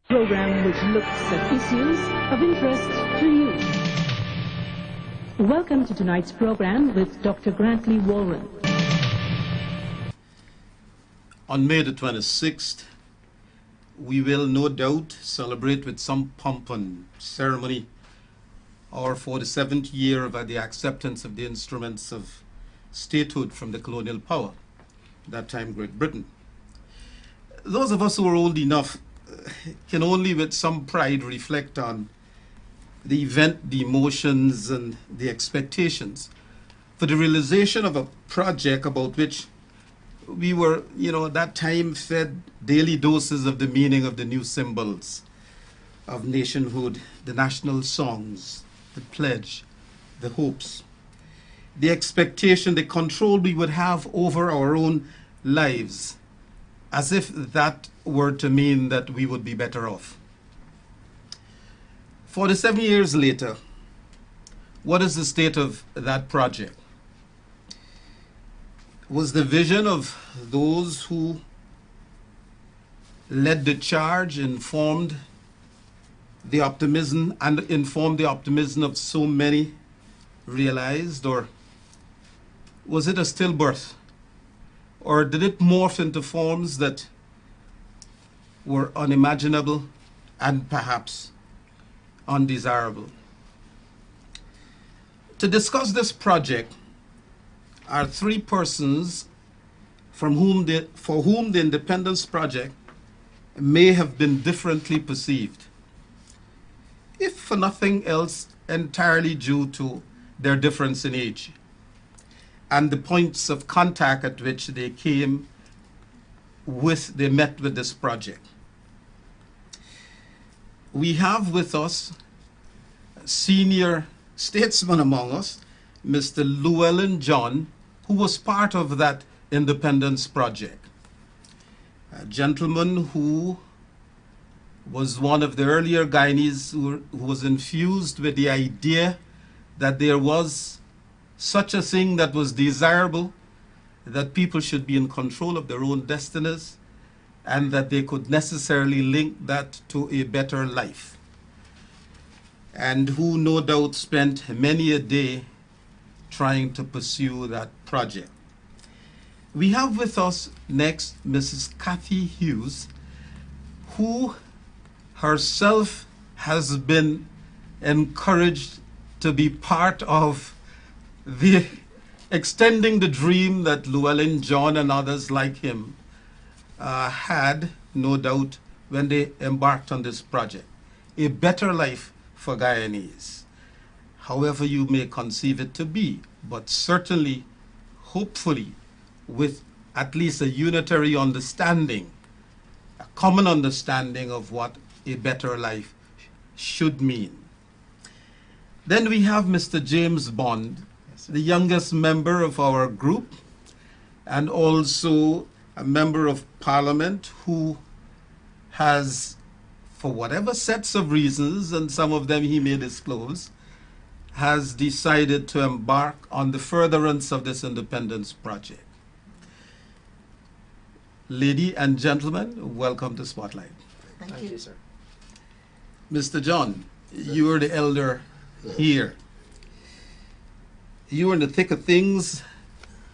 Program which looks at issues of interest to you. Welcome to tonight's program with Dr. Grantley Walren. On May the 26th, we will no doubt celebrate with some pomp and ceremony our 47th year of the acceptance of the instruments of statehood from the colonial power, that time Great Britain. Those of us who are old enough can only with some pride reflect on the event, the emotions, and the expectations for the realization of a project about which we were, at that time fed daily doses of the meaning of the new symbols of nationhood, the national songs, the pledge, the hopes, the expectation, the control we would have over our own lives, as if that were to mean that we would be better off. 47 years later, what is the state of that project? Was the vision of those who led the charge informed the optimism of so many realized, or was it a stillbirth? Or did it morph into forms that were unimaginable and perhaps undesirable? To discuss this project are three persons for whom the Independence Project may have been differently perceived, if for nothing else entirely due to their difference in age and the points of contact at which they met with this project. We have with us a senior statesman among us, Mr. Llewellyn John, who was part of that Independence Project. A gentleman who was one of the earlier Guyanese who was infused with the idea that there was such a thing that was desirable, that people should be in control of their own destinies, and that they could necessarily link that to a better life. And who no doubt spent many a day trying to pursue that project. We have with us next Mrs. Kathy Hughes, who herself has been encouraged to be part of the extending the dream that Llewellyn John and others like him had, no doubt, when they embarked on this project. A better life for Guyanese, however you may conceive it to be, but certainly, hopefully, with at least a unitary understanding, a common understanding of what a better life should mean. Then we have Mr. James Bond, the youngest member of our group, and also a member of Parliament who has, for whatever sets of reasons, and some of them he may disclose, has decided to embark on the furtherance of this Independence Project. Lady and gentlemen, welcome to Spotlight. Thank you, sir. Mr. John, you are the elder here. You were in the thick of things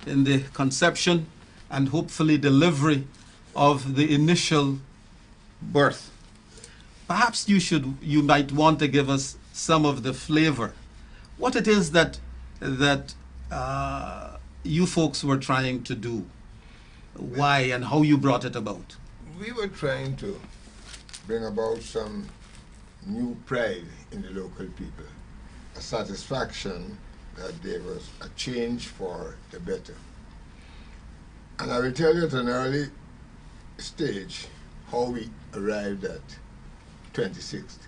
in the conception and hopefully delivery of the initial birth. Perhaps you might want to give us some of the flavor, what it is that you folks were trying to do, why and how you brought it about. We were trying to bring about some new pride in the local people, a satisfaction that there was a change for the better. And I will tell you at an early stage how we arrived at 26th,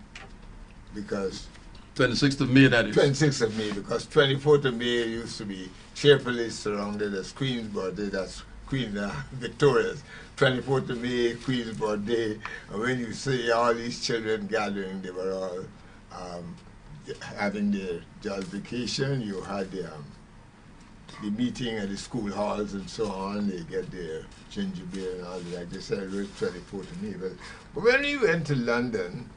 because 26th of May, that is. 26th of May, because 24th of May used to be cheerfully surrounded as Queen's birthday, that's Queen Victoria's. 24th of May, Queen's birthday, and when you see all these children gathering, they were all having their jollification. You had the meeting at the school halls and so on. They get their ginger beer and all that. They celebrate 24 to me. But when we went to London,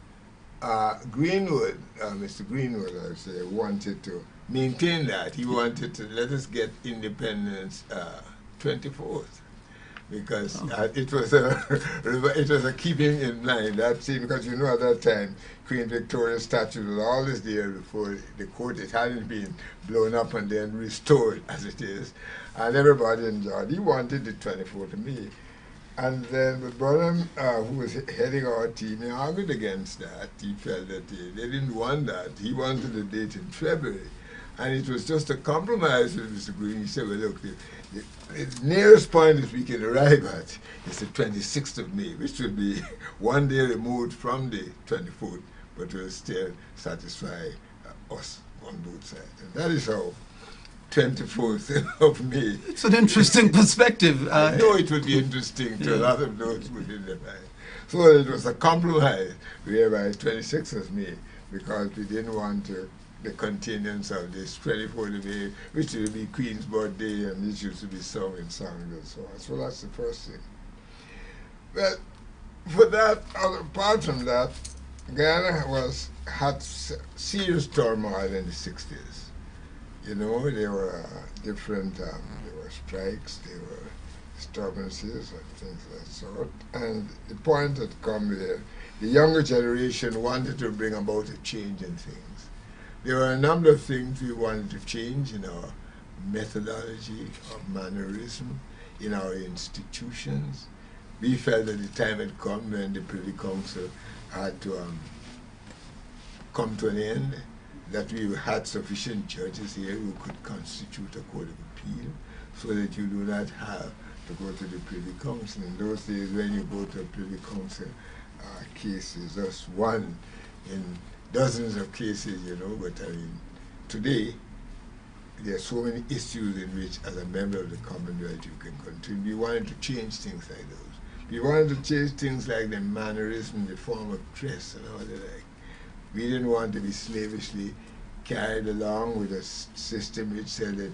Greenwood, Mr. Greenwood, I would say, wanted to maintain that. He wanted to let us get independence 24th. Because it was a keeping in mind that scene, because you know at that time Queen Victoria's statue was always there before the court. It hadn't been blown up and then restored as it is, and everybody enjoyed. He wanted the 24th to me, and then the brother who was heading our team, he argued against that. He felt that they didn't want that. He wanted the date in February, and it was just a compromise with Mr. Green. He said, well, look, the nearest point that we can arrive at is the 26th of May, which will be one day removed from the 24th, but will still satisfy us on both sides. And that is how 24th of May. It's an interesting perspective. I know it would be interesting to a lot of those within the mind. So it was a compromise whereby 26th of May, because we didn't want the continuance of this 24th of May, which will be Queen's birthday, and it used to be sung and sung and so on. So that's the first thing. But for that, apart from that, Guyana had serious turmoil in the 60s. You know, there were different, there were strikes, there were disturbances and things of that sort. And the point had come where the younger generation wanted to bring about a change in things. There were a number of things we wanted to change in our methodology, our mannerism, in our institutions. We felt that the time had come when the Privy Council had to come to an end, that we had sufficient judges here who could constitute a court of appeal, so that you do not have to go to the Privy Council. In those days, when you go to a Privy Council case, is just one in dozens of cases, you know. But I mean, today, there are so many issues in which, as a member of the Commonwealth, you can contribute. We wanted to change things like those. We wanted to change things like the mannerism, the form of dress, and all the like. We didn't want to be slavishly carried along with a system which said that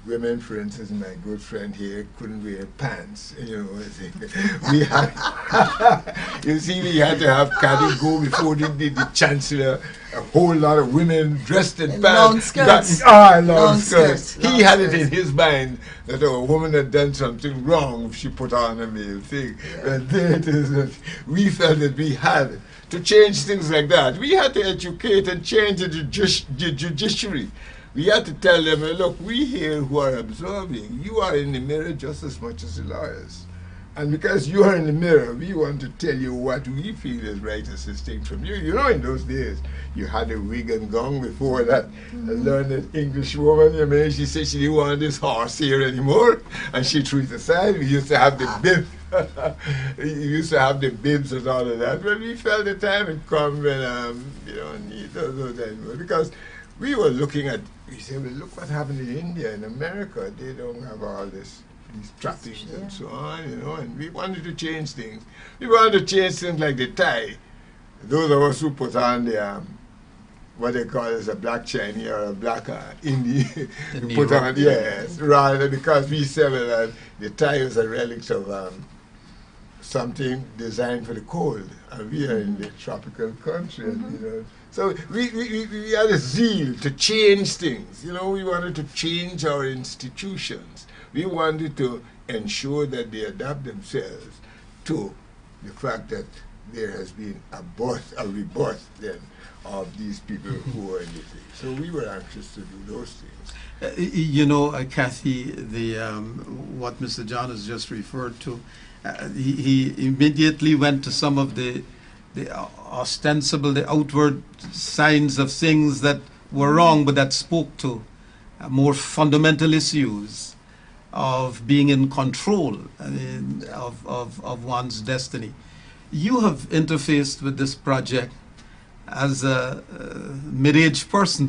women, for instance, my good friend here, couldn't wear pants. You know, we had, you see, we had to have Caddy go before the Chancellor. A whole lot of women dressed in pants. Long skirts. Long skirts. He had it in his mind that a woman had done something wrong if she put on a male thing. Yeah. And there it is that we felt that we had to change things like that. We had to educate and change the judiciary. We had to tell them, look, we here who are observing, you are in the mirror just as much as the lawyers. And because you are in the mirror, we want to tell you what we feel is right as distinct from you. You know, in those days, you had a wig and gown before that. A learned English woman, I mean, she said she didn't want this horse here anymore, and she threw it aside. We used to have the bib. We used to have the bibs and all of that. But we felt the time had come when, you don't need those anymore. Because we were looking at, we said, well, look what happened in India, in America. They don't have all this, these trappings and so on, you know, and we wanted to change things. We wanted to change things like the tie. Those of us who put on the, what they call as a black Chinese or a black Indian, put on, yes, rather because we said well, the tie was a relic of something designed for the cold, and we are in the tropical country, and, you know. So we had a zeal to change things. You know, we wanted to change our institutions. We wanted to ensure that they adapt themselves to the fact that there has been a rebirth then of these people who are in the thing. So we were anxious to do those things. You know, Kathy, what Mr. John has just referred to, he immediately went to some of the ostensible, the outward signs of things that were wrong, but that spoke to more fundamental issues of being in control, I mean, of one's destiny. You have interfaced with this project as a mid-aged person.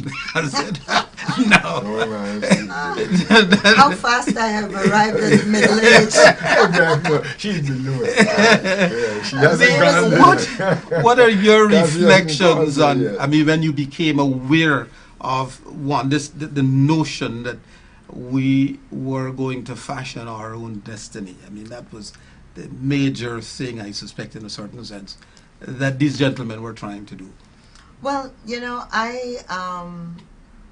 No. How fast I have arrived at middle age. She's below it. She hasn't gone there. What are your reflections on, I mean, when you became aware of the notion that we were going to fashion our own destiny. I mean, that was the major thing, I suspect, in a certain sense, that these gentlemen were trying to do. Well,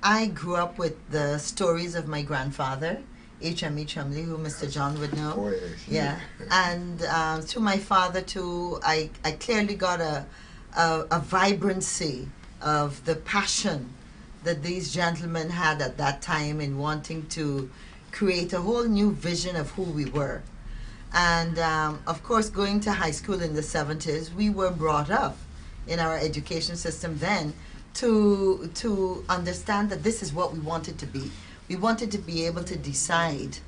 I grew up with the stories of my grandfather, H.M.E. Chumley, who Mr. John would know. Oh, yes. Yeah, and through my father too, I clearly got a vibrancy of the passion that these gentlemen had at that time in wanting to create a whole new vision of who we were. And of course, going to high school in the 70s, we were brought up in our education system then to understand that this is what we wanted to be. We wanted to be able to decide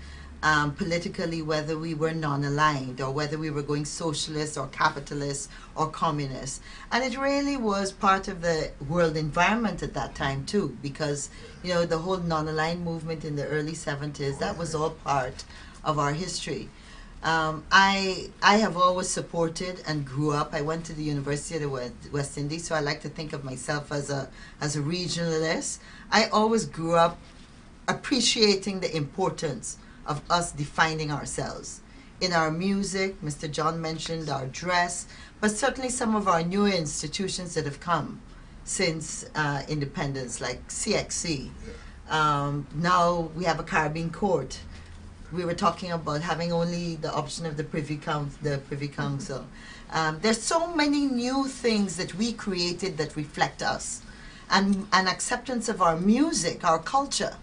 politically whether we were non-aligned or whether we were going socialist or capitalist or communist. And it really was part of the world environment at that time too, because the whole non-aligned movement in the early 70s, that was all part of our history. I have always supported and grew up. I went to the University of the West Indies, so I like to think of myself as a regionalist. I always grew up appreciating the importance of us defining ourselves. In our music, Mr. John mentioned our dress, but certainly some of our newer institutions that have come since independence, like CXC. Now we have a Caribbean court. We were talking about having only the option of the Privy Council. There's so many new things that we created that reflect us, and an acceptance of our music, our culture.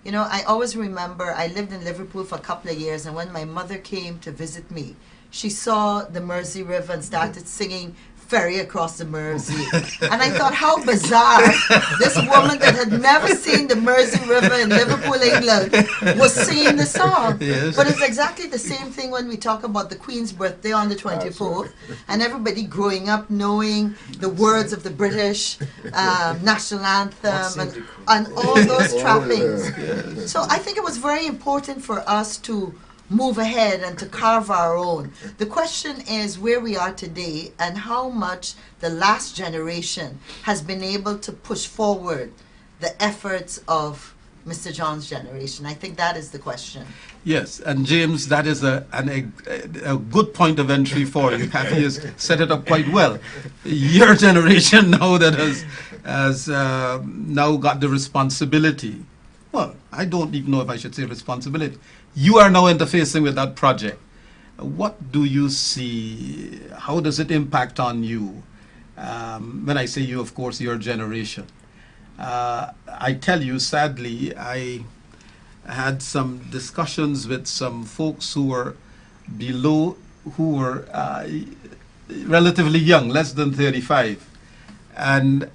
I always remember I lived in Liverpool for a couple of years, and when my mother came to visit me, she saw the Mersey River and started singing Ferry Across the Mersey. And I thought, how bizarre. This woman that had never seen the Mersey River in Liverpool, England, was singing the song. Yes. But it's exactly the same thing when we talk about the Queen's birthday on the 24th, and everybody growing up knowing the words of the British national anthem and all those trappings. Yes. So I think it was very important for us to move ahead and to carve our own. The question is where we are today and how much the last generation has been able to push forward the efforts of Mr. John's generation. I think that is the question. Yes, and James, that is a good point of entry for you. He has set it up quite well. Your generation now that has now got the responsibility. Well, I don't even know if I should say responsibility. You are now interfacing with that project. What do you see? How does it impact on you? When I say you, of course, your generation. I tell you, sadly, I had some discussions with some folks who were relatively young, less than 35. And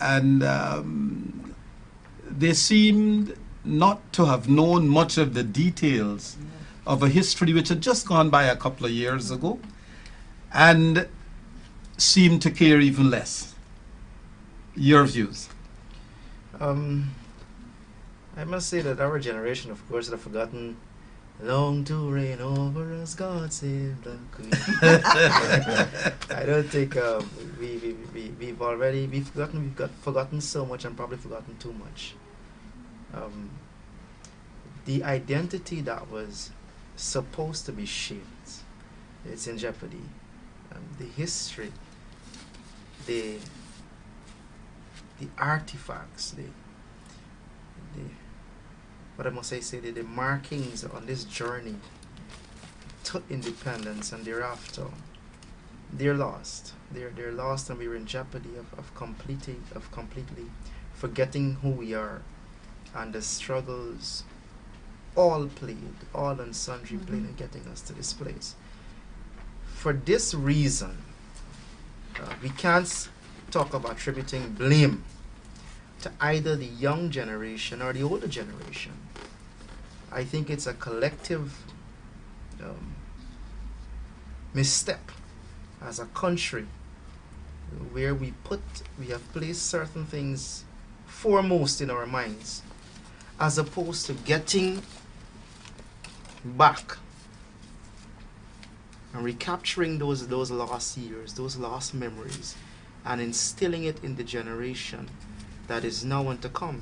they seemed not to have known much of the details of a history which had just gone by a couple of years ago, and seemed to care even less. Your views? I must say that our generation, of course, have forgotten long to reign over us, God save the Queen. I don't think we've forgotten so much and probably forgotten too much. The identity that was supposed to be shaped, it's in jeopardy. The history, the artifacts, the markings on this journey to independence and thereafter, they're lost. They're lost, and we're in jeopardy of completely forgetting who we are and the struggles all and sundry played in getting us to this place. For this reason, we can't talk about attributing blame to either the young generation or the older generation. I think it's a collective misstep as a country where we have placed certain things foremost in our minds, as opposed to getting back and recapturing those lost years, those lost memories, and instilling it in the generation that is now and to come.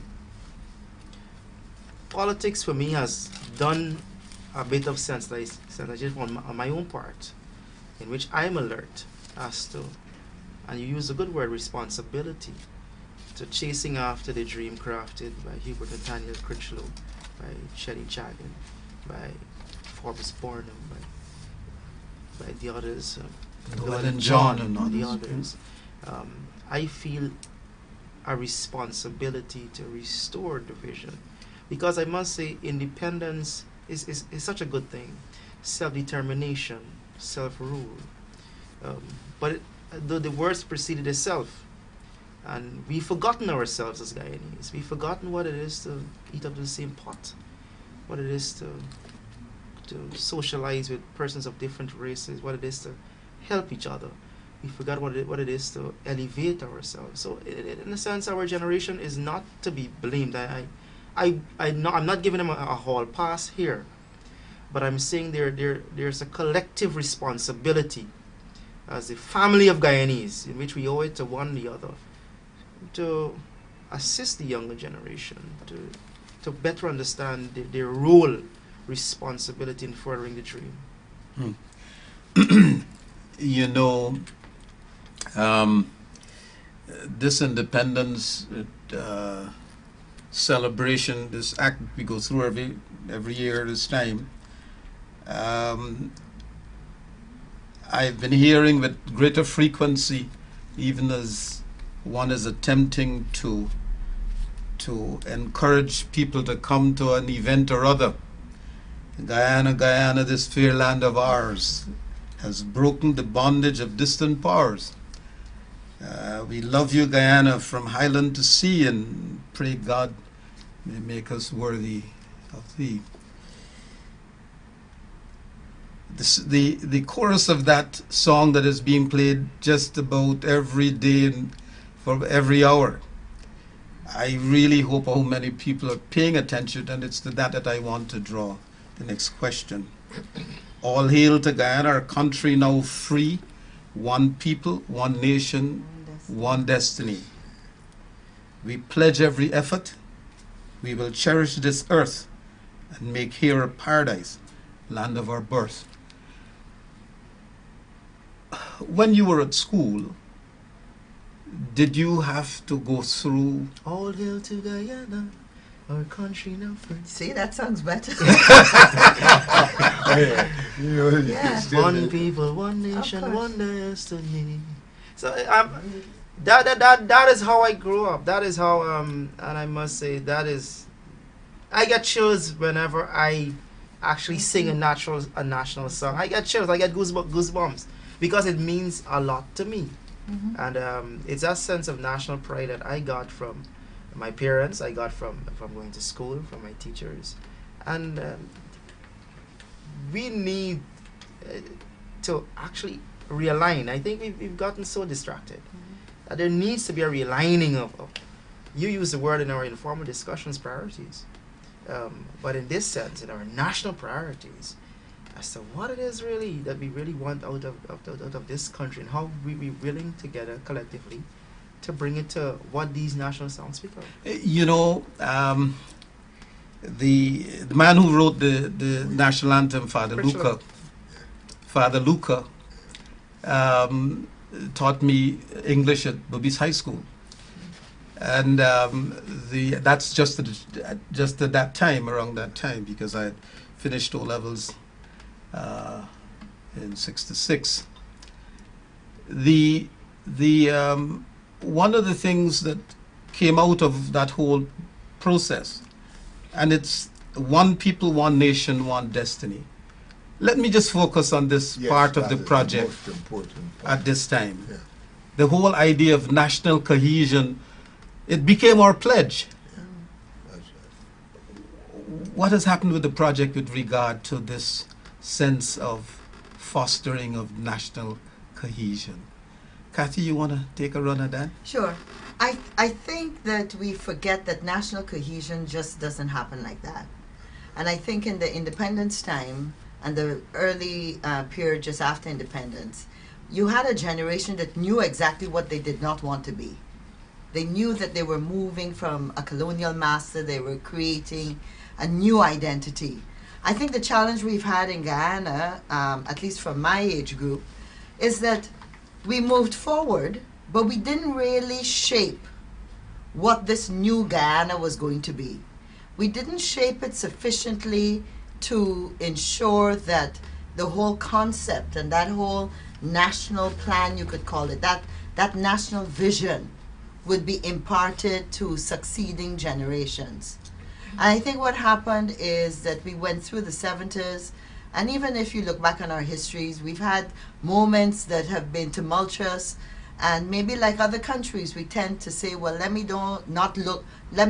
politics for me has done a bit of sensitization on my own part, in which I'm alert as to, and you use a good word, responsibility, to chasing after the dream crafted by Hubert Nathaniel Critchlow, by Shelley Chagan, by Forbes Burnham, by the others, Llewellyn John and the others. others. I feel a responsibility to restore the vision, because I must say independence is such a good thing, self-determination, self-rule, but the words preceded the self, and we've forgotten ourselves as Guyanese. We've forgotten what it is to eat up the same pot, what it is to socialize with persons of different races, what it is to help each other. We forgot what it is to elevate ourselves. So in a sense, our generation is not to be blamed. I'm not giving them a hall pass here, but I'm saying there's a collective responsibility as a family of Guyanese, in which we owe it to one the other, to assist the younger generation to better understand their role, responsibility in furthering the dream. You know, this independence celebration, this act we go through every year this time, I've been hearing with greater frequency, even as one is attempting to encourage people to come to an event or other. Guyana, this fair land of ours, has broken the bondage of distant powers. We love you, Guyana, from highland to sea, and pray God may make us worthy of thee. The chorus of that song that is being played just about every day and for every hour, I really hope how many people are paying attention, and it's to that I want to draw the next question. All hail to Guyana, our country now free, one people, one nation, one destiny. We pledge every effort. We will cherish this earth and make here a paradise, land of our birth. When you were at school, did you have to go through? All hail to Guyana, our country now free. See, that sounds better. You know, Yeah. One people, one nation, course. one destiny. So that is how I grew up. That is how and I must say I get chills whenever I actually sing a national song. I get chills. I get goosebumps because it means a lot to me. And it's that sense of national pride that I got from my parents, I got from going to school, from my teachers. And we need to actually realign. I think we've gotten so distracted that there needs to be a realigning of you use the word in our informal discussions, priorities. But in this sense, in our national priorities, as to what it is really that we really want out of this country, and how we willing together collectively to bring it to what these national songs speak of. You know, the man who wrote the national anthem, Father Luca, taught me English at Bobby's High School, and that's just at that time, around that time, because I had finished O levels in '66. One of the things that came out of that whole process, and it's one people, one nation, one destiny. Let me just focus on this part of the project most important part. at this time. Yeah. The whole idea of national cohesion, it became our pledge. That's right. What has happened with the project with regard to this sense of fostering of national cohesion? Kathy, you want to take a run at that? Sure. I think that we forget that national cohesion just doesn't happen like that. And I think in the independence time and the early period just after independence, you had a generation that knew exactly what they did not want to be. They knew that they were moving from a colonial master, they were creating a new identity. I think the challenge we've had in Guyana, at least from my age group, is that we moved forward, but we didn't really shape what this new Guyana was going to be. We didn't shape it sufficiently to ensure that the whole concept and that whole national plan, you could call it, that national vision would be imparted to succeeding generations. And I think what happened is that we went through the 70s, and even if you look back on our histories, we've had moments that have been tumultuous, and maybe like other countries, we tend to say, well, let me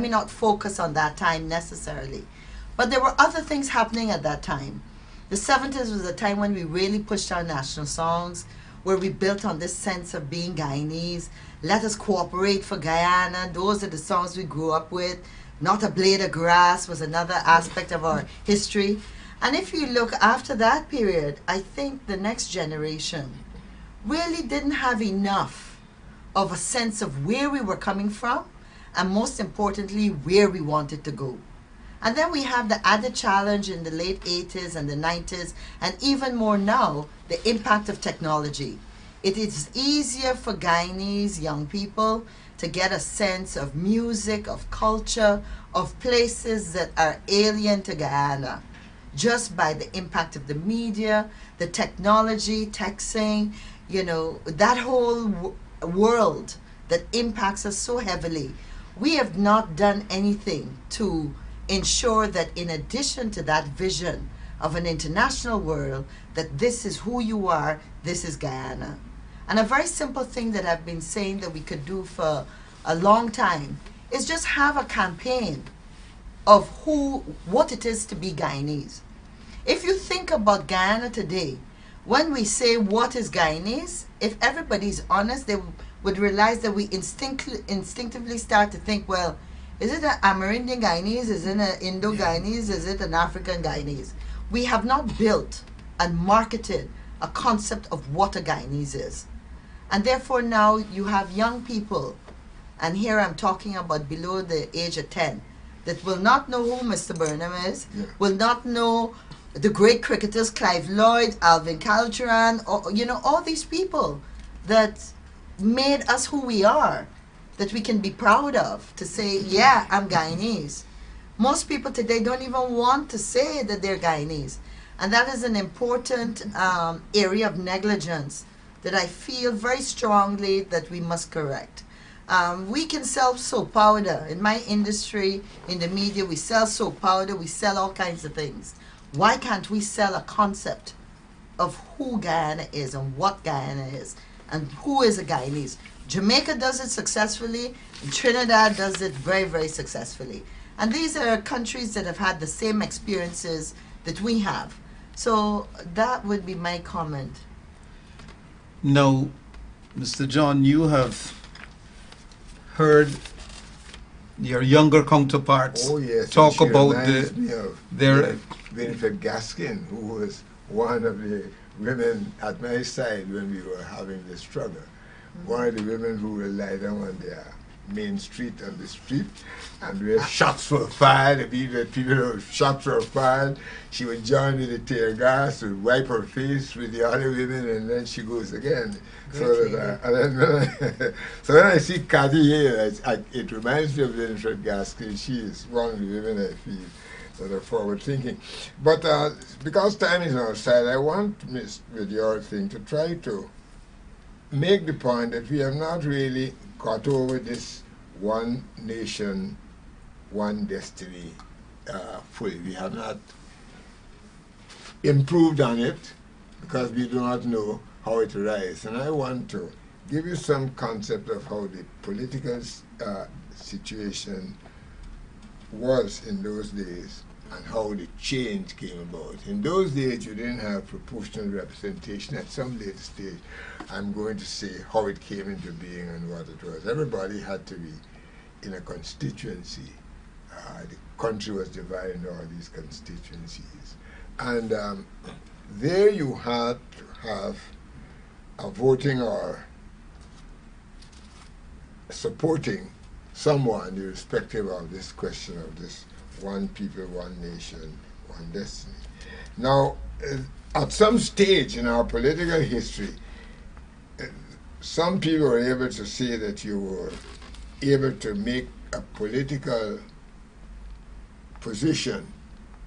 not focus on that time necessarily. But there were other things happening at that time. The 70s was a time when we really pushed our national songs, where we built on this sense of being Guyanese. Let us cooperate for Guyana. Those are the songs we grew up with. Not a Blade of Grass was another aspect of our history. And if you look after that period, I think the next generation really didn't have enough of a sense of where we were coming from, and most importantly, where we wanted to go. And then we have the added challenge in the late 80s and the 90s, and even more now, the impact of technology. It is easier for Guyanese young people to get a sense of music, of culture, of places that are alien to Guyana, just by the impact of the media, the technology, texting, that whole world that impacts us so heavily. We have not done anything to ensure that in addition to that vision of an international world, that this is who you are, this is Guyana. And a very simple thing that I've been saying that we could do for a long time is just have a campaign of what it is to be Guyanese. If you think about Guyana today, when we say what is Guyanese, if everybody's honest, they would realize that we instinctively start to think, well, is it an Amerindian Guyanese? Is it an Indo-Guyanese? Is it an African Guyanese? We have not built and marketed a concept of what a Guyanese is. And therefore now you have young people, and here I'm talking about below the age of 10, that will not know who Mr. Burnham is, will not know the great cricketers Clive Lloyd, Alvin Calderon, all these people that made us who we are, that we can be proud of, to say, yeah, I'm Guyanese. Most people today don't even want to say that they're Guyanese. And that is an important area of negligence that I feel very strongly that we must correct. We can sell soap powder. In my industry, in the media, we sell soap powder, we sell all kinds of things. Why can't we sell a concept of who Guyana is and what Guyana is and who is a Guyanese? Jamaica does it successfully, and Trinidad does it very, very successfully. And these are countries that have had the same experiences that we have. So that would be my comment. Now, Mr. John, you have heard your younger counterparts talk about their Winifred Gaskin, who was one of the women at my side when we were having the struggle. One of the women who will lie down on their main street on the street, and where shots were fired, people shots were fired, she would join with the tear gas, would wipe her face with the other women, and then she goes again. So when I see Cathy here, it reminds me of Winifred Gaskin. She is one of the women I feel that are forward thinking. But because time is on our side, I want, with your thing, to try to make the point that we have not really got over this one nation, one destiny fully. We have not improved on it because we do not know how it arises. And I want to give you some concept of how the political situation was in those days and how the change came about. In those days, you didn't have proportional representation. At some later stage, I'm going to say how it came into being and what it was. Everybody had to be in a constituency. The country was divided into all these constituencies. And there you had to have a voting or supporting someone irrespective of this question of this one people, one nation, one destiny. Now, at some stage in our political history, some people were able to say that you were able to make a political position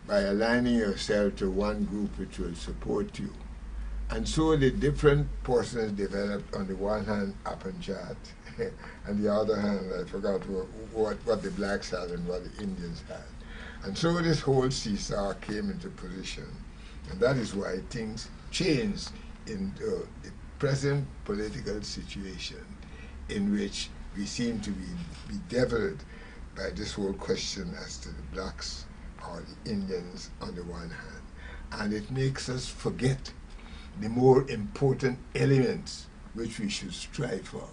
by aligning yourself to one group which will support you. And so the different persons developed, on the one hand, Apanjat, and the other hand, I forgot what the blacks had and what the Indians had. And so this whole seesaw came into position. And that is why things changed in the present political situation, in which we seem to be bedeviled by this whole question as to the blacks or the Indians on the one hand. And it makes us forget the more important elements which we should strive for.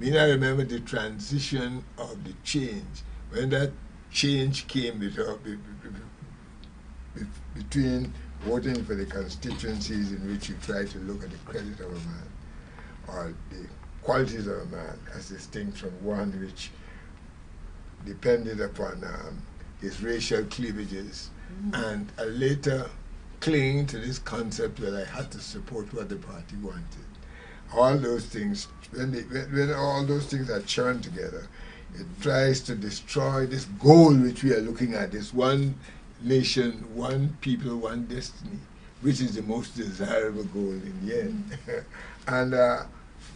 I remember the transition of the change, when that change came between voting for the constituencies in which you try to look at the credit of a man or the qualities of a man as distinct from one which depended upon his racial cleavages, and a later clinging to this concept that I had to support what the party wanted. All those things, when all those things are churned together, it tries to destroy this goal which we are looking at, this one nation, one people, one destiny, which is the most desirable goal in the end. And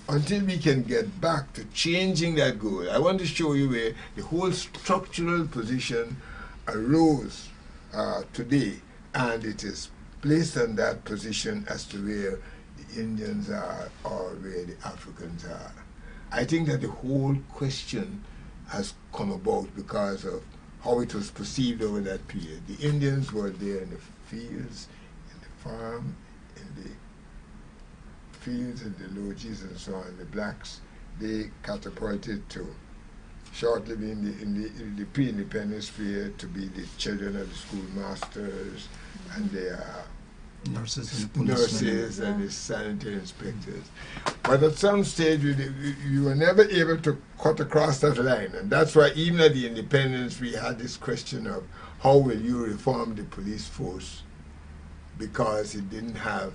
until we can get back to changing that goal, I want to show you where the whole structural position arose today, and it is placed on that position as to where the Indians are or where the Africans are. I think that the whole question has come about because of how it was perceived over that period. The Indians were there in the fields, in the farm, in the fields, in the lodges and so on. The blacks, they catapulted to shortly be in the pre-independence period to be the children of the schoolmasters and the nurses and the sanitary inspectors. But at some stage, you were never able to cut across that line. And that's why even at the independence, we had this question of how will you reform the police force, because it didn't have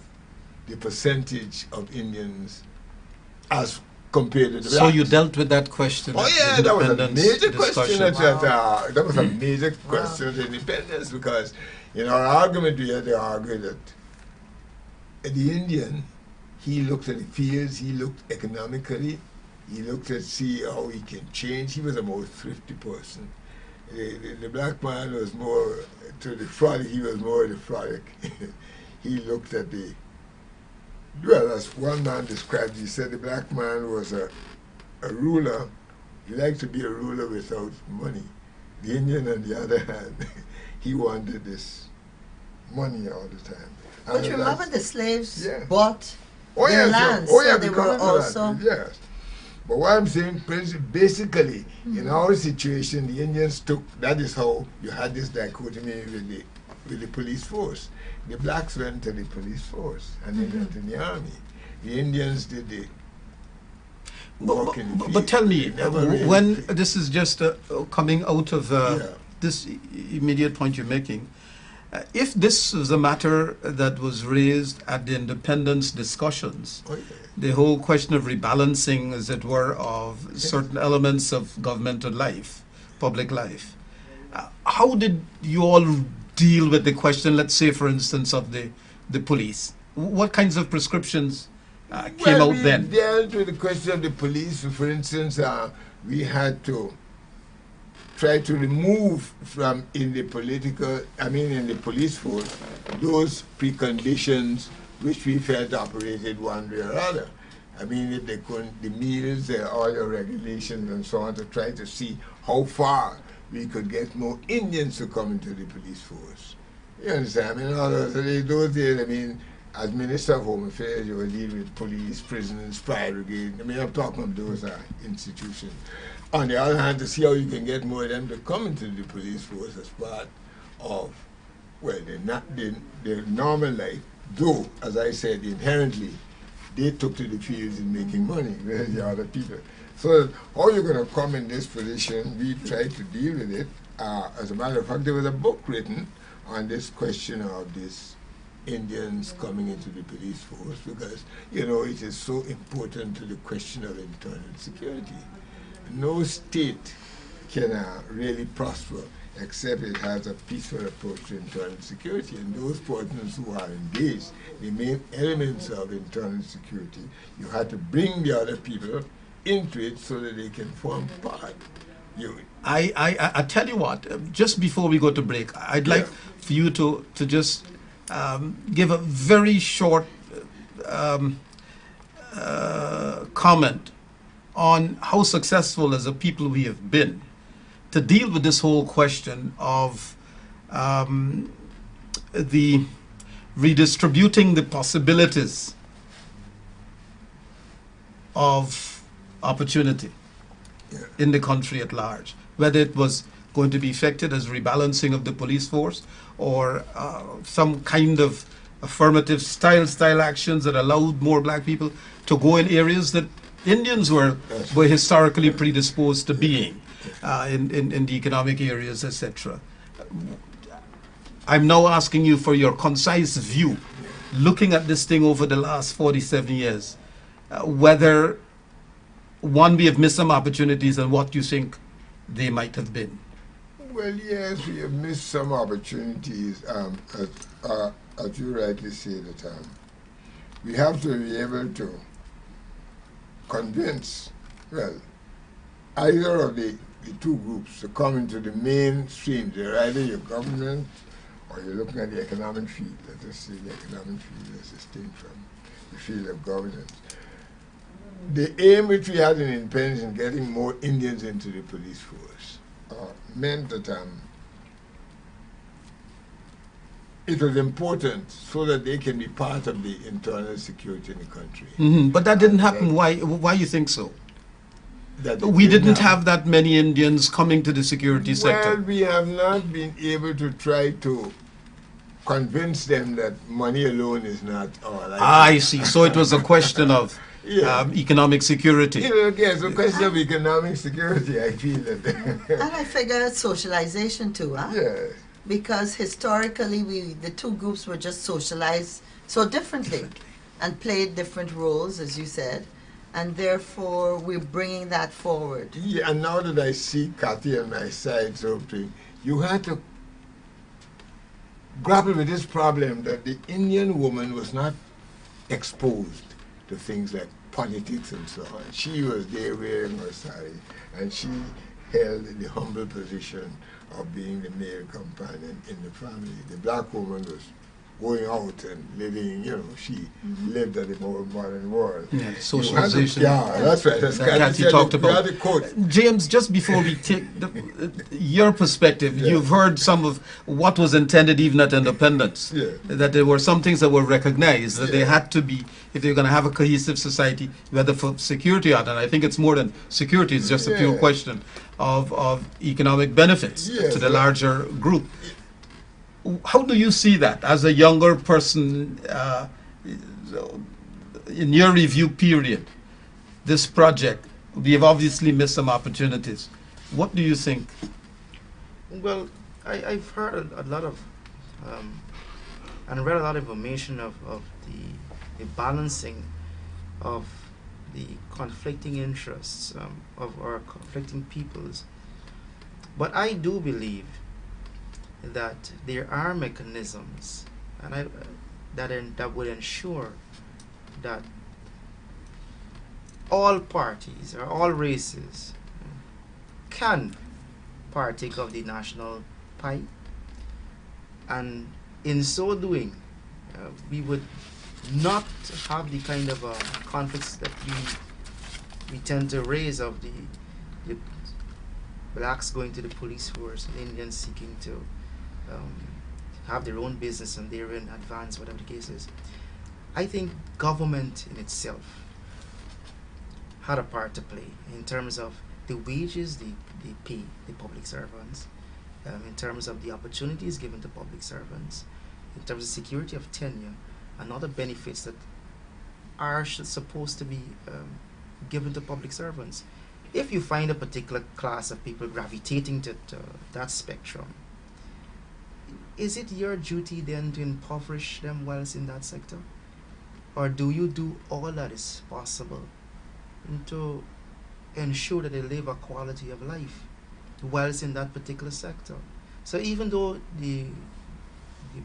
the percentage of Indians as compared to the So blacks. you dealt with that question. Oh at yeah, that was a independence major question. discussion. That was a major question of independence, because in our argument we had to argue that the Indian, he looked at the fields, he looked economically, he looked at see how he can change. He was a more thrifty person. The black man was more to the frolic, he was more the frolic. He looked at the, well, as one man described, he said the black man was a ruler. He liked to be a ruler without money. The Indian, on the other hand, he wanted this money all the time. But And remember, that's- the slaves yeah. bought Oh their yes, land, oh, yeah, so they because were of also... that, yes. But what I'm saying, basically, in our situation, the Indians took, that is how you had this dichotomy with the police force. The blacks went to the police force, and they went in the army. The Indians did the work in the But field. tell me, They never really- when this is just coming out of Yeah. this immediate point you're making, if this was a matter that was raised at the independence discussions, Oh, yeah. the whole question of rebalancing, as it were, of certain elements of governmental life, public life, how did you all deal with the question, let's say, for instance, of the police? What kinds of prescriptions came Well, out we then? dealt with the question of the police. For instance, we had to try to remove from in the police force, those preconditions which we felt operated one way or other. I mean, if they couldn't, the meals, all your regulations and so on, to try to see how far we could get more Indians to come into the police force. You understand? I mean, all those days, I mean, as Minister of Home Affairs, you were dealing with police, prisons, fire brigade. I mean, I'm talking of those institutions. On the other hand, to see how you can get more of them to come into the police force as part of, well, their normal life, though, as I said, inherently, they took to the fields in making money, whereas the other people. So how you're going to come in this position, we try to deal with it As a matter of fact, there was a book written on this question of these Indians coming into the police force because, you know, it is so important to the question of internal security. No state can really prosper except it has a peaceful approach to internal security. And those persons who are engaged, the main elements of internal security, you have to bring the other people into it so that they can form part. I tell you what, just before we go to break, I'd like for you to just give a very short comment on how successful as a people we have been to deal with this whole question of the redistributing the possibilities of opportunity in the country at large, whether it was going to be effected as rebalancing of the police force or some kind of affirmative style actions that allowed more black people to go in areas that Indians were historically predisposed to being in the economic areas, etc. I'm now asking you for your concise view, looking at this thing over the last 47 years, whether, one, we have missed some opportunities and what you think they might have been. Well, yes, we have missed some opportunities. As you rightly say, that we have to be able to convince, well, either of the two groups to come into the mainstream. They're either your government or you're looking at the economic field. Let us say the economic field is distinct from the field of governance. The aim which we had in independence in getting more Indians into the police force meant that it was important so that they can be part of the internal security in the country. But that didn't happen. Why you think so? That we didn't have that many Indians coming to the security sector. Well, we have not been able to try to convince them that money alone is not all. I see. So it was a question of economic security. Yes, a question of economic security, I feel that. And I figure socialization too, huh? Yeah. Because historically, the two groups were just socialized so differently and played different roles, as you said. And therefore, we're bringing that forward. Yeah, and now that I see Kathy on my side, so you had to grapple with this problem that the Indian woman was not exposed to things like politics and so on. She was there wearing her sari, and she held the humble position of being the male companion in the family. The black woman was going out and living, you know, she lived at the more modern world. Yeah, socialization. That's right. That's Kathy talked about. James, just before we take your perspective, you've heard some of what was intended even at independence. Yeah. That there were some things that were recognized, that they had to be, if they're going to have a cohesive society, whether for security or not. And I think it's more than security, it's just a pure question of economic benefits to the larger group. How do you see that as a younger person in your review period? This project, we have obviously missed some opportunities. What do you think? Well, I've heard a lot of and read a lot of information of the balancing of the conflicting interests of our conflicting peoples. But I do believe that there are mechanisms and that would ensure that all parties or all races can partake of the national pie, and in so doing we would not have the kind of conflicts that we tend to raise of the blacks going to the police force and Indians seeking to have their own business and therein advance, whatever the case is. I think government in itself had a part to play in terms of the wages they pay the public servants, in terms of the opportunities given to public servants, in terms of security of tenure and other benefits that are supposed to be given to public servants. if you find a particular class of people gravitating to that spectrum, is it your duty then to impoverish them whilst in that sector? Or do you do all that is possible to ensure that they live a quality of life whilst in that particular sector? So even though the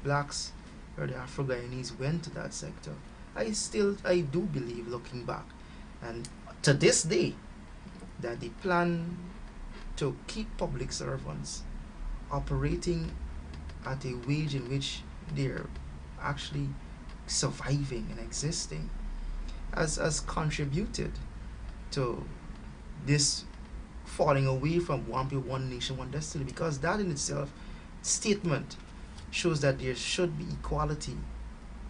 blacks or the Afro-Guyanese went to that sector, I do believe, looking back, and to this day, that the plan to keep public servants operating at a wage in which they're actually surviving and existing has contributed to this falling away from one nation, one destiny, because that in itself statement shows that there should be equality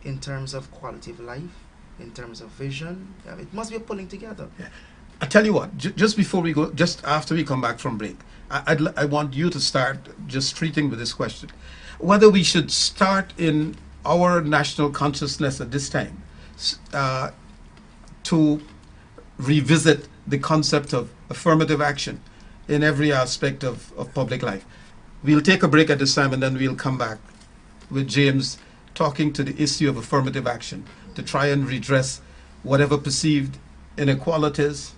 in terms of quality of life, in terms of vision. It must be a pulling together. Yeah. I tell you what, just before we go, just after we come back from break, I want you to start just treating with this question. Whether we should start in our national consciousness at this time to revisit the concept of affirmative action in every aspect of public life. We'll take a break at this time and then we'll come back with James talking to the issue of affirmative action to try and redress whatever perceived inequalities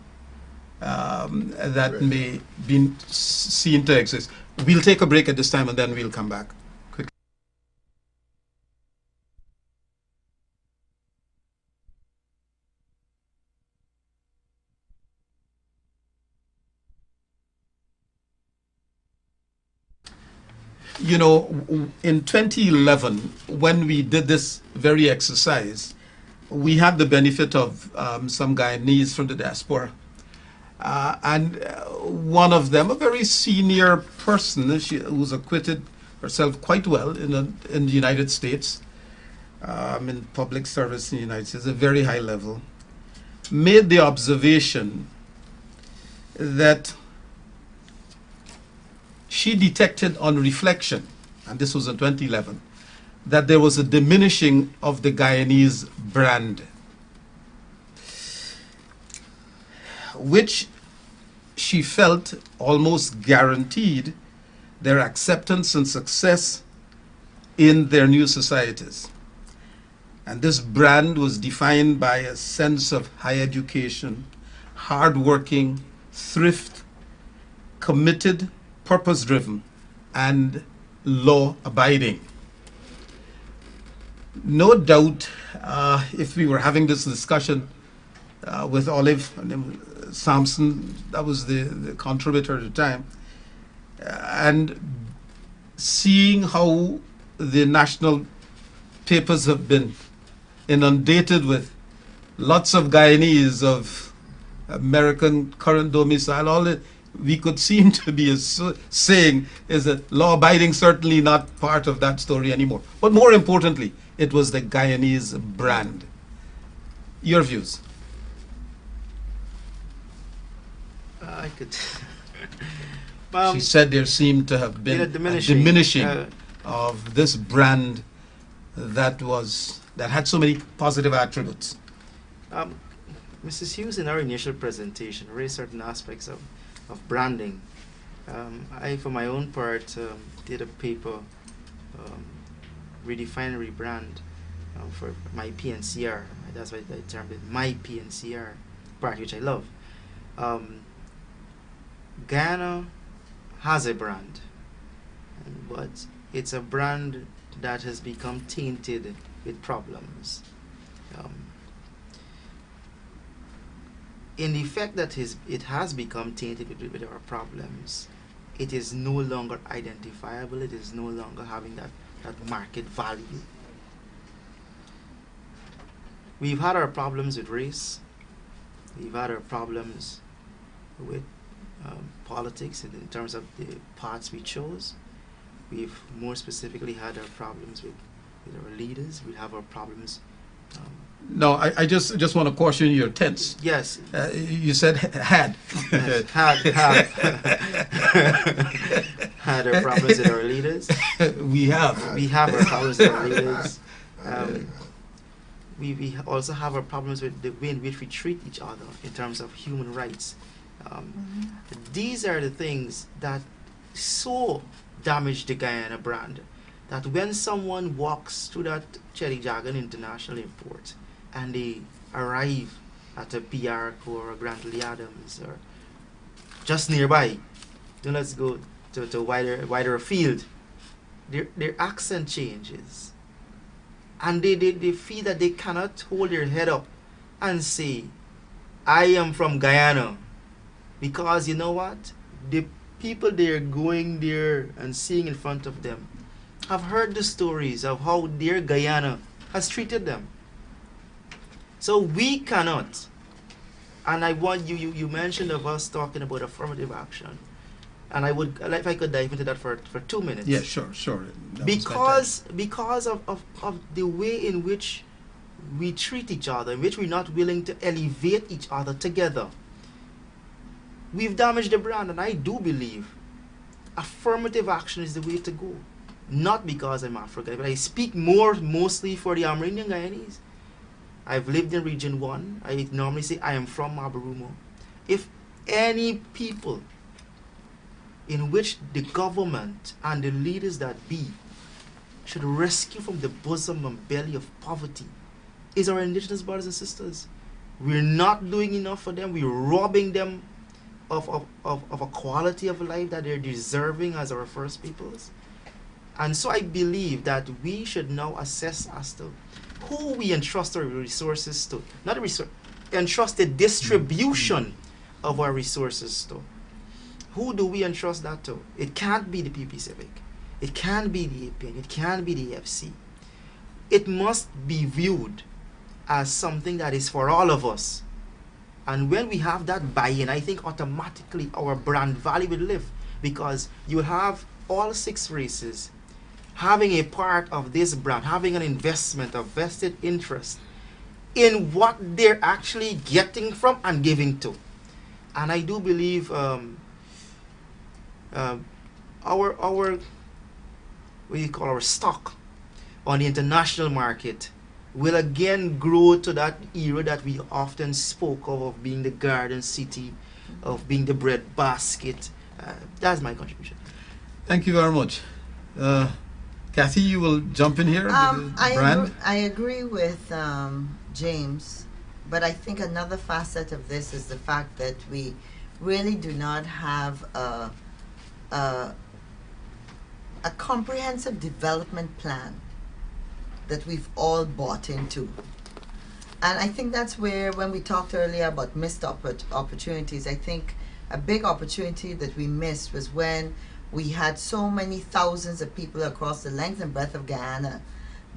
that may be seen to exist. We'll take a break at this time and then we'll come back. You know, in 2011, when we did this very exercise, we had the benefit of some Guyanese from the diaspora. And one of them, a very senior person, who's acquitted herself quite well in the United States, in public service in the United States, a very high level, made the observation that she detected on reflection, and this was in 2011, that there was a diminishing of the Guyanese brand, which she felt almost guaranteed their acceptance and success in their new societies. And this brand was defined by a sense of high education, hardworking, thrift, committed, purpose-driven, and law-abiding. No doubt, if we were having this discussion with Olive Sampson, that was the contributor at the time, and seeing how the national papers have been inundated with lots of Guyanese of American current domicile, all that we could seem to be saying is that law-abiding certainly not part of that story anymore. But more importantly, it was the Guyanese brand. Your views? I could. She said there seemed to have been a diminishing of this brand that had so many positive attributes. Mrs. Hughes, in our initial presentation, raised certain aspects of branding. I, for my own part, did a paper, redefine and rebrand, for my PNCR. That's why I termed it my PNCR party, which I love. Guyana has a brand, but it's a brand that has become tainted with problems. In the fact that it has become tainted with our problems, it is no longer identifiable, it is no longer having that market value. We've had our problems with race, we've had our problems with politics in terms of the paths we chose. We've more specifically had our problems with our leaders. We have our problems. No, I just want to caution your tense. Yes. You said had. Yes, had our problems with our leaders. We have. We have our problems with our leaders. We also have our problems with the way in which we treat each other in terms of human rights. These are the things that so damage the Guyana brand that when someone walks through that Cherry Jagan International Airport and they arrive at a PRCO or a Grantley Adams or just nearby, then let's go to wider field, their accent changes. And they feel that they cannot hold their head up and say, I am from Guyana. Because you know what? The people they're going there and seeing in front of them have heard the stories of how their Guyana has treated them. So we cannot, and I want you mentioned of us talking about affirmative action. And I would, if I could dive into that for 2 minutes. Yeah, sure. That was Because of the way in which we treat each other, in which we're not willing to elevate each other together, we've damaged the brand. And I do believe affirmative action is the way to go. Not because I'm African, but I speak mostly for the Amerindian Guyanese. I've lived in Region 1. I normally say I am from Mabarumo. If any people in which the government and the leaders that be should rescue from the bosom and belly of poverty is our indigenous brothers and sisters. We're not doing enough for them. We're robbing them of a quality of life that they're deserving as our first peoples. And so I believe that we should now assess as to who we entrust our resources to. Not the resource, entrust the distribution of our resources to. Who do we entrust that to? It can't be the PP Civic. It can't be the APN. It can't be the FC. It must be viewed as something that is for all of us. And when we have that buy-in, I think automatically our brand value will live, because you have all 6 races having a part of this brand, having an investment, a vested interest in what they're actually getting from and giving to. And I do believe our what do you call our stock on the international market will again grow to that era that we often spoke of being the garden city, of being the bread basket. That's my contribution. Thank you very much. Kathy, you will jump in here. I agree with James, but I think another facet of this is the fact that we really do not have a comprehensive development plan that we've all bought into. And I think that's where, when we talked earlier about missed opportunities, I think a big opportunity that we missed was when we had so many thousands of people across the length and breadth of Guyana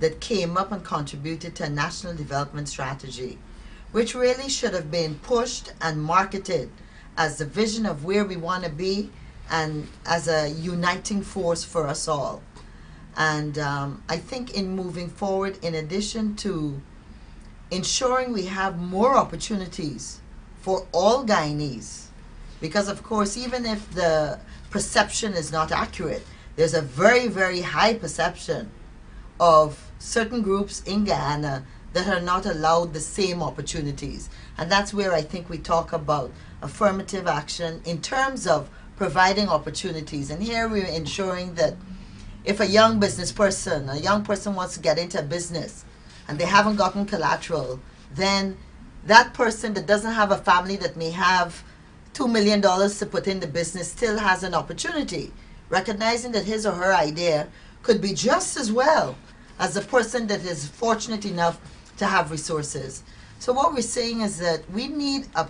that came up and contributed to a national development strategy, which really should have been pushed and marketed as the vision of where we want to be and as a uniting force for us all. And I think in moving forward, in addition to ensuring we have more opportunities for all Guyanese, because of course, even if the perception is not accurate, there's a very, very high perception of certain groups in Guyana that are not allowed the same opportunities. And that's where I think we talk about affirmative action in terms of providing opportunities. And here we're ensuring that if a young person wants to get into a business and they haven't gotten collateral, then that person that doesn't have a family that may have $2 million to put in the business still has an opportunity, recognizing that his or her idea could be just as well as the person that is fortunate enough to have resources. So what we're saying is that we need a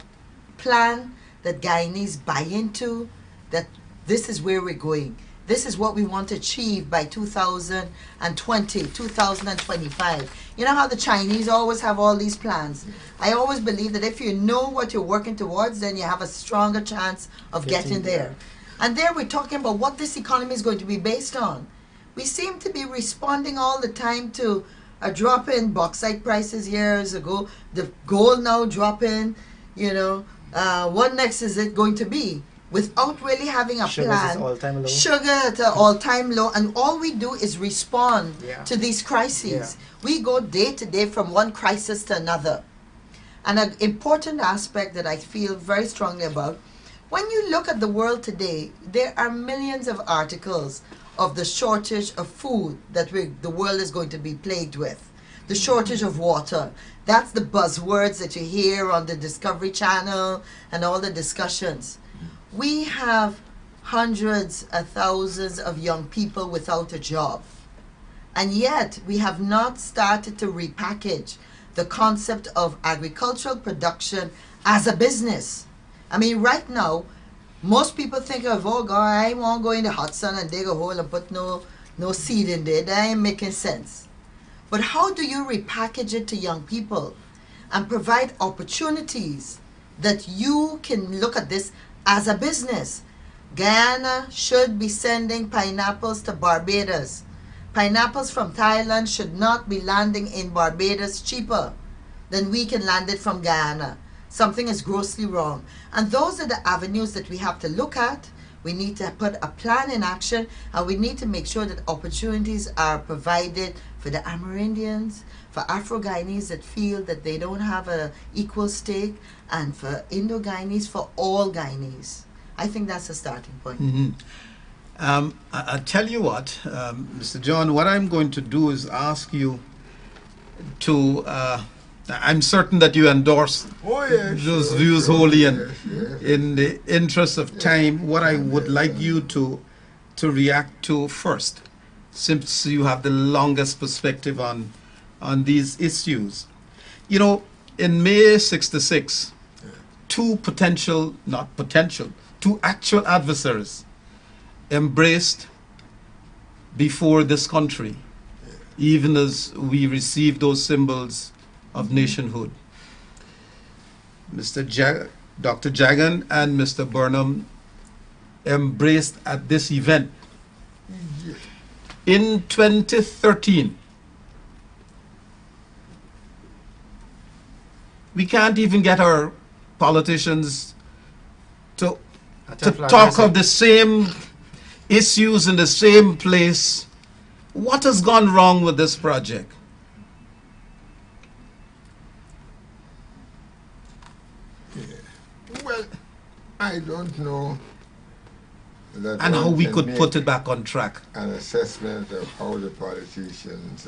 plan that Guyanese buy into, that this is where we're going. This is what we want to achieve by 2020, 2025. You know how the Chinese always have all these plans? I always believe that if you know what you're working towards, then you have a stronger chance of getting there. And there we're talking about what this economy is going to be based on. We seem to be responding all the time to a drop in bauxite prices years ago, the gold now dropping, what next is it going to be? Without really having a plan. Sugar at an all-time low, and all we do is respond to these crises. We go day to day from one crisis to another. And an important aspect that I feel very strongly about When you look at the world today, there are millions of articles of the shortage of food that the world is going to be plagued with. The shortage of water. That's the buzzwords that you hear on the Discovery Channel and all the discussions. We have hundreds of thousands of young people without a job. And yet, we have not started to repackage the concept of agricultural production as a business. I mean, right now, most people think of, oh God, I won't go in the hot sun and dig a hole and put no seed in there. That ain't making sense. But how do you repackage it to young people and provide opportunities that you can look at this as a business? Guyana should be sending pineapples to Barbados. Pineapples from Thailand should not be landing in Barbados cheaper than we can land it from Guyana. Something is grossly wrong. And those are the avenues that we have to look at. We need to put a plan in action, and we need to make sure that opportunities are provided for the Amerindians, for Afro-Guyanese that feel that they don't have an equal stake, and for Indo-Guyanese, for all Guyanese. I think that's a starting point. I tell you what, Mr. John, what I'm going to do is ask you to, I'm certain that you endorse those views wholly, and in the interest of time, what I would like you to react to first, since you have the longest perspective on these issues. You know, in May '66, two actual adversaries embraced before this country, even as we received those symbols of nationhood. Dr. Jagan and Mr. Burnham embraced at this event. In 2013, we can't even get our politicians to talk of the same issues in the same place. What has gone wrong with this project? Well, I don't know that And how one we can could make put it back on track. an assessment of how the politicians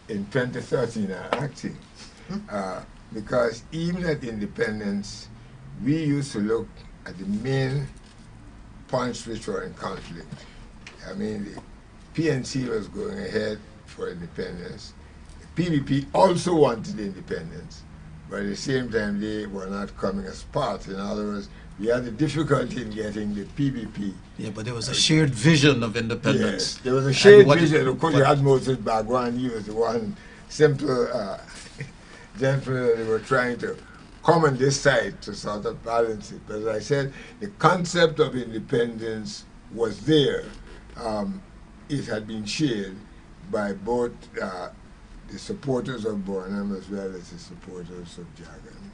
in 2013 are acting. Because even at independence, we used to look at the main points which were in conflict. I mean, the PNC was going ahead for independence. The PDP also wanted independence, but at the same time, they were not coming as part. In other words, we had a difficulty in getting the PPP. Yeah, but there was a shared vision of independence. Yes, there was a shared what- vision. Of course, you had Moses Bagwan. He was the one simple gentleman they were trying to come on this side to sort of balance it. But as I said, the concept of independence was there. It had been shared by both the supporters of Burnham as well as the supporters of Jagan.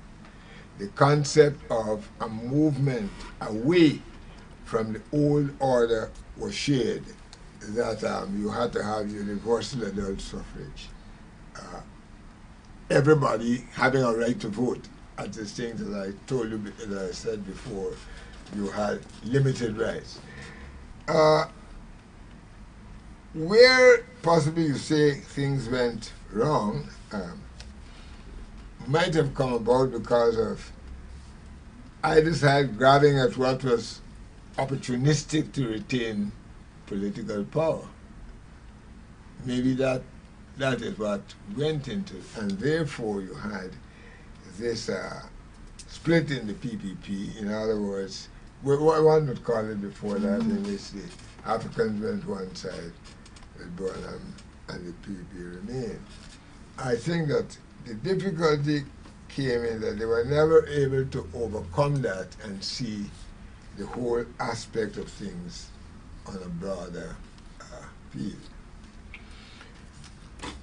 The concept of a movement away from the old order was shared, that you had to have universal adult suffrage. Everybody having a right to vote. At the things that I told you, that I said before, you had limited rights. Where possibly you say things went wrong, might have come about because of either side grabbing at what was opportunistic to retain political power. Maybe that is what went into it, and therefore you had this split in the PPP. In other words, what one would call it before that, in which the Africans went one side, with Burnham and the PPP remained. I think that the difficulty came in that they were never able to overcome that and see the whole aspect of things on a broader field.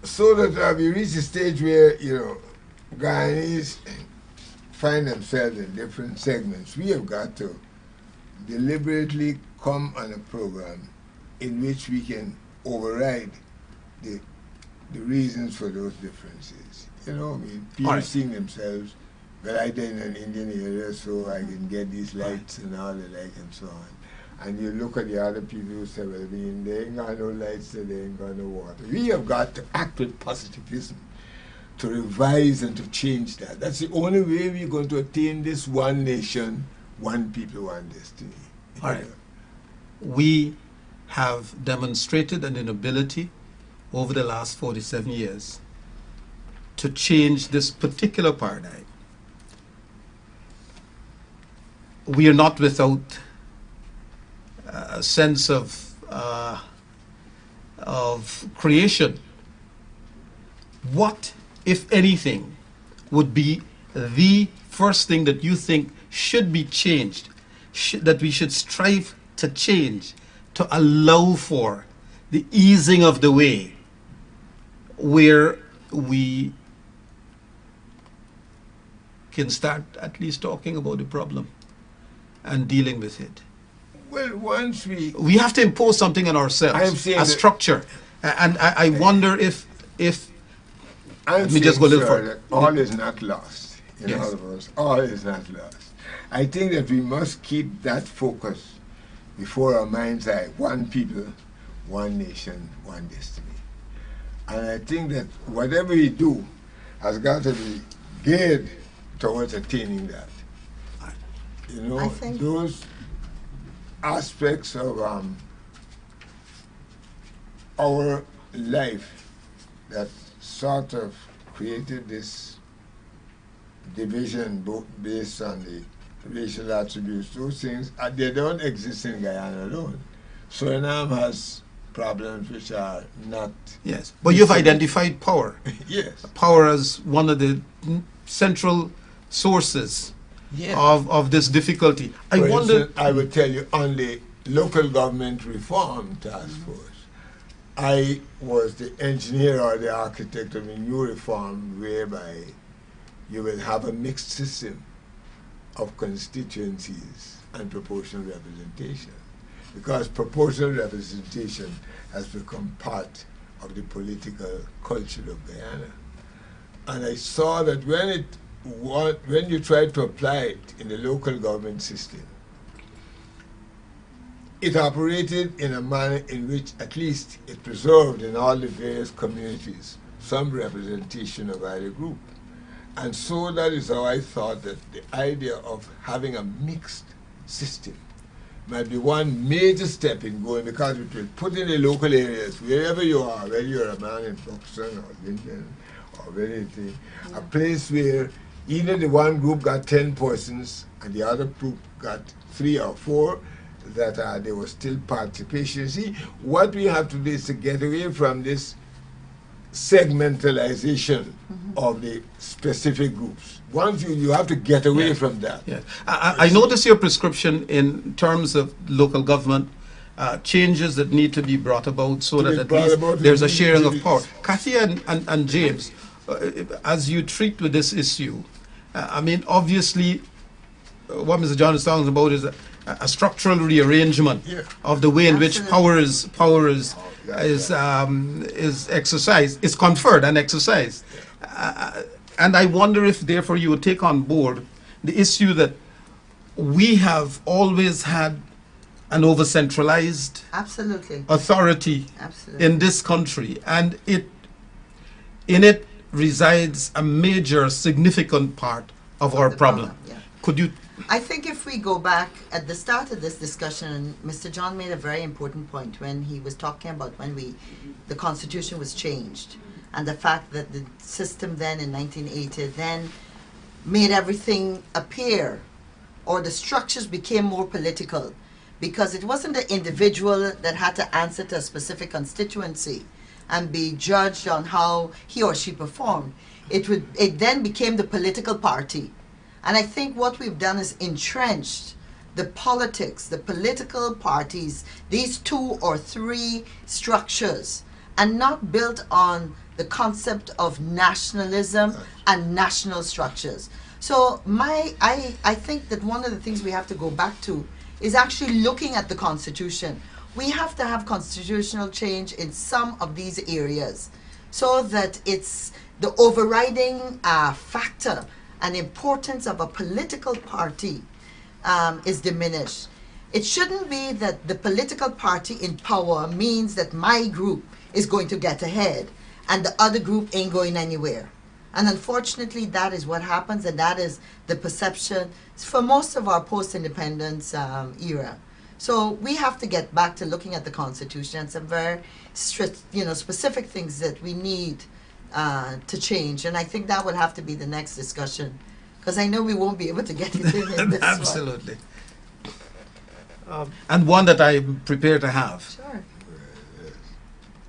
So that we reach a stage where, Guyanese find themselves in different segments. We have got to deliberately come on a program in which we can override the reasons for those differences. People All right. seeing themselves But I did in an Indian area, so I can get these lights and all the like and so on. And you look at the other people who say, well, they ain't got no lights, they ain't got no water. We have got to act with positivism, to revise and to change that. That's the only way we're going to attain this one nation, one people, one destiny. All right. We have demonstrated an inability over the last 47 years to change this particular paradigm. We are not without a sense of creation. What, if anything, would be the first thing that you think should be changed, that we should strive to change, to allow for the easing of the way where we can start at least talking about the problem and dealing with it? Well, once we have to impose something on ourselves, I'm saying a that- structure. And I wonder if I'm let me just go a saying, little sir, further. that all is not lost. In Yes. other words, all is not lost. I think that we must keep that focus before our mind's eye. One people, one nation, one destiny. And I think that whatever we do has got to be geared towards attaining that. You know, I think- those aspects of our life that sort of created this division based on the racial attributes, those things, they don't exist in Guyana alone. Suriname has problems which are not... yes, but you've identified power. Yes. Power as one of the central sources Yes. of this difficulty. I For wonder. instance, I would tell you on the local government reform task force, I was the engineer or the architect of a new reform whereby you will have a mixed system of constituencies and proportional representation. Because proportional representation has become part of the political culture of Guyana. And I saw that when you tried to apply it in the local government system, it operated in a manner in which at least it preserved in all the various communities some representation of either group. And so that is how I thought that the idea of having a mixed system might be one major step in going, because it will put in the local areas, wherever you are, whether you're a man in Buxton or Linden or anything, a place where either the one group got 10 persons and the other group got 3 or 4, that there was still participation. See, what we have to do is to get away from this segmentalization of the specific groups. Once you have to get away from that. Yeah. I notice your prescription in terms of local government changes that need to be brought about so To that be at brought least about there's a in sharing of communities. power. Kathy and James, as you treat with this issue, I mean, obviously, what Mr. John is talking about is a structural rearrangement Yeah. of the way in which Absolutely. power is yeah. exercised, is conferred and exercised. And I wonder if, therefore, you would take on board the issue that we have always had an over-centralized Absolutely. authority Absolutely. in this country, and in it resides a major, significant part of our the problem. yeah. Could you? I think if we go back at the start of this discussion, Mr. John made a very important point when he was talking about when the Constitution was changed, and the fact that the system then in 1980 then made everything appear, or the structures became more political, because it wasn't the individual that had to answer to a specific constituency and be judged on how he or she performed. It then became the political party. And I think what we've done is entrenched the politics, the political parties, these 2 or 3 structures, and not built on the concept of nationalism and national structures. So I think that one of the things we have to go back to is actually looking at the Constitution. We have to have constitutional change in some of these areas so that it's the overriding factor. and importance of a political party is diminished. It shouldn't be that the political party in power means that my group is going to get ahead and the other group ain't going anywhere. And unfortunately, that is what happens, and that is the perception for most of our post-independence era. So we have to get back to looking at the Constitution and some very specific things that we need to change. And I think that would have to be the next discussion, because I know we won't be able to get it in this Absolutely. Um, And one that I'm prepared to have. Sure.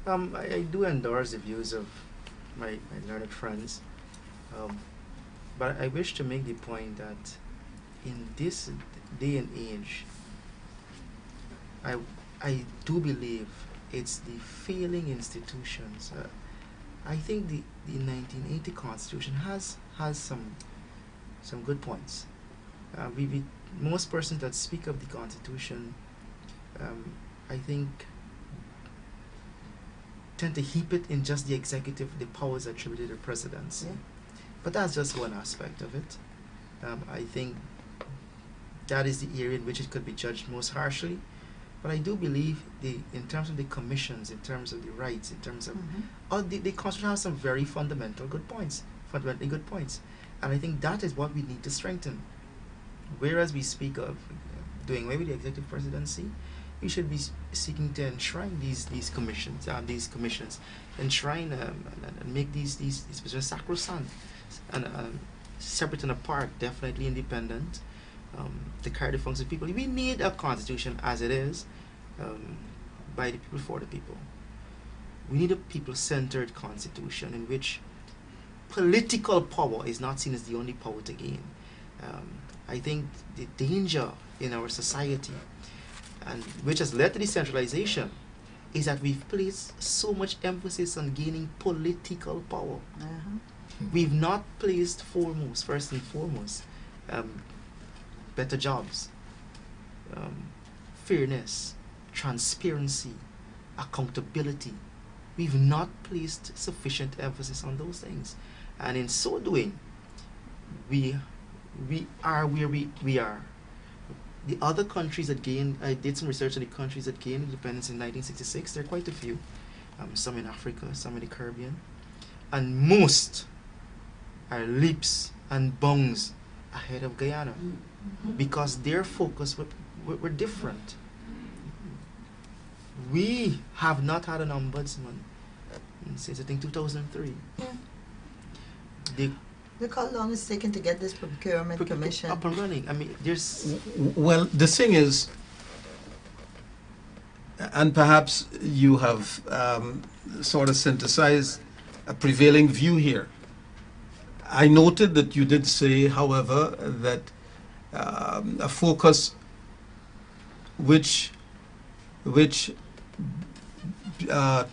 I do endorse the views of my learned friends, but I wish to make the point that in this day and age, I do believe it's the failing institutions. I think the 1980 Constitution has some good points. Most persons that speak of the Constitution, I think, tend to heap it in just the executive, the powers attributed to the presidency. Yeah. But that's just one aspect of it. I think that is the area in which it could be judged most harshly. But I do believe in terms of the commissions, in terms of the rights, in terms of the Constitution has some very fundamentally good points. And I think that is what we need to strengthen. Whereas we speak of doing away with the executive presidency, we should be seeking to enshrine these commissions, enshrine and make these positions sacrosanct and separate and apart, definitely independent, to carry the functions of people. We need a constitution as it is, by the people for the people. We need a people-centered constitution in which political power is not seen as the only power to gain. I think the danger in our society, and which has led to decentralization, is that we've placed so much emphasis on gaining political power. We've not placed first and foremost, better jobs, fairness, transparency, accountability. We've not placed sufficient emphasis on those things. And in so doing, we are where we are. The other countries that gained, I did some research on the countries that gained independence in 1966. There are quite a few, some in Africa, some in the Caribbean, and most are leaps and bounds ahead of Guyana, because their focus were different. We have not had an ombudsman since I think 2003. Yeah. Look how long it's taken to get this procurement commission up and running. I mean, there's... Well, the thing is, and perhaps you have sort of synthesized a prevailing view here. I noted that you did say, however, that a focus which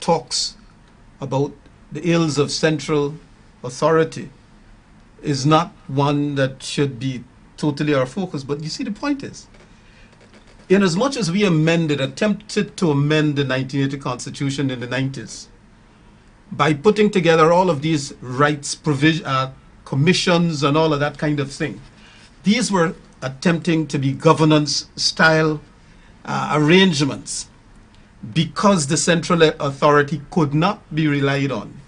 talks about the ills of central authority is not one that should be totally our focus. But you see, the point is, in as much as we attempted to amend the 1980 Constitution in the 90s, by putting together all of these rights commissions and all of that kind of thing, these were attempting to be governance style arrangements, because the central authority could not be relied on.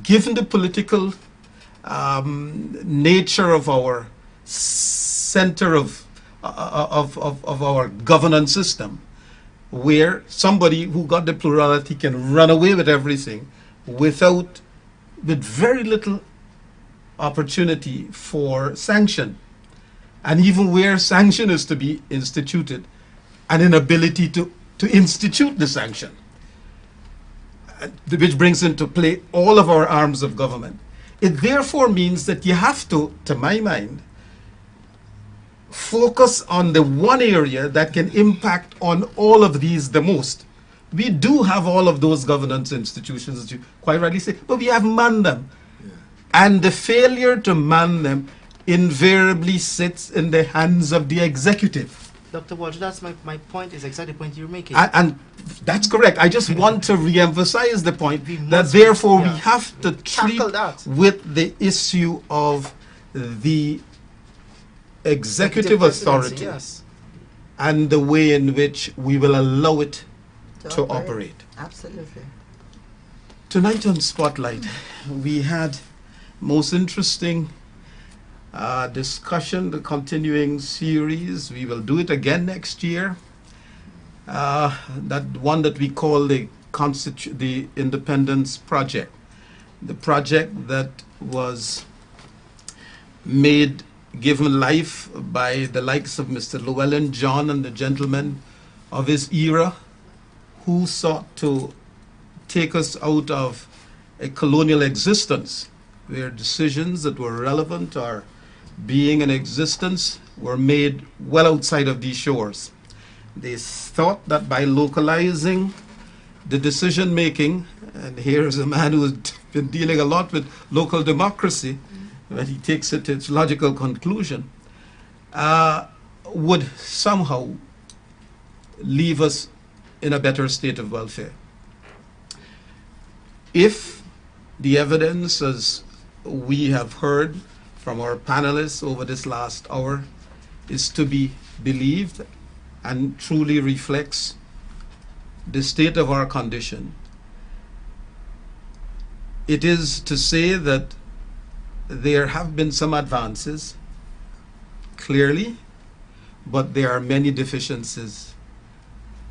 Given the political nature of our center of our governance system, where somebody who got the plurality can run away with everything with very little opportunity for sanction, and even where sanction is to be instituted, an inability to institute the sanction, which brings into play all of our arms of government. It therefore means that you have to my mind, focus on the one area that can impact on all of these the most. We do have all of those governance institutions, as you quite rightly say, but we haven't manned them. Yeah. And the failure to man them invariably sits in the hands of the executive. Dr. Walsh, that's my point, is exactly the point you're making. And that's correct. I just want to re-emphasize the point that therefore we have to treat with the issue of the executive presidency, authority yes. and the way in which we will allow it To to operate. operate. Absolutely. Tonight on Spotlight, we had most interesting discussion, the continuing series. We will do it again next year. That one that we call the Independence Project. The project that was given life by the likes of Mr. Llewellyn John and the gentlemen of his era who sought to take us out of a colonial existence where decisions that were relevant or being in existence were made well outside of these shores. They thought that by localizing the decision making, and here's a man who's been dealing a lot with local democracy, when he takes it to its logical conclusion, would somehow leave us in a better state of welfare. If the evidence, as we have heard from our panelists over this last hour, is to be believed and truly reflects the state of our condition, it is to say that there have been some advances, clearly, but there are many deficiencies.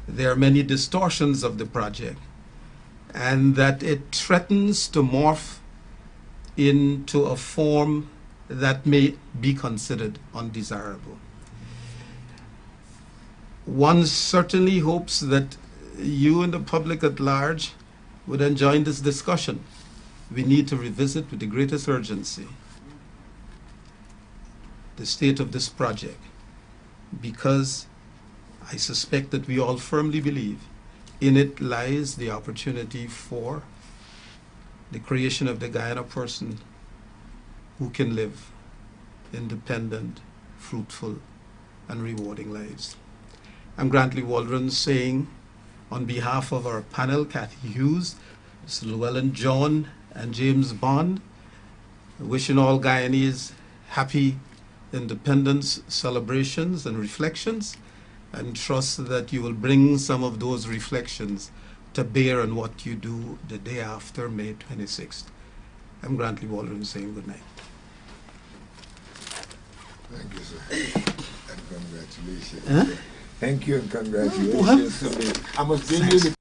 There are many distortions of the project, and that it threatens to morph into a form that may be considered undesirable. One certainly hopes that you and the public at large would enjoy this discussion. We need to revisit with the greatest urgency the state of this project, because I suspect that we all firmly believe in it lies the opportunity for the creation of the Guyana person who can live independent, fruitful, and rewarding lives. I'm Grantley Waldron saying, on behalf of our panel, Kathy Hughes, Mr. Llewellyn John, and James Bond, wishing all Guyanese happy independence celebrations and reflections, and trust that you will bring some of those reflections to bear on what you do the day after May 26th. I'm Grantley Waldron saying good night. Thank you, sir. And congratulations. Thank you and congratulations. Well, I must bring you the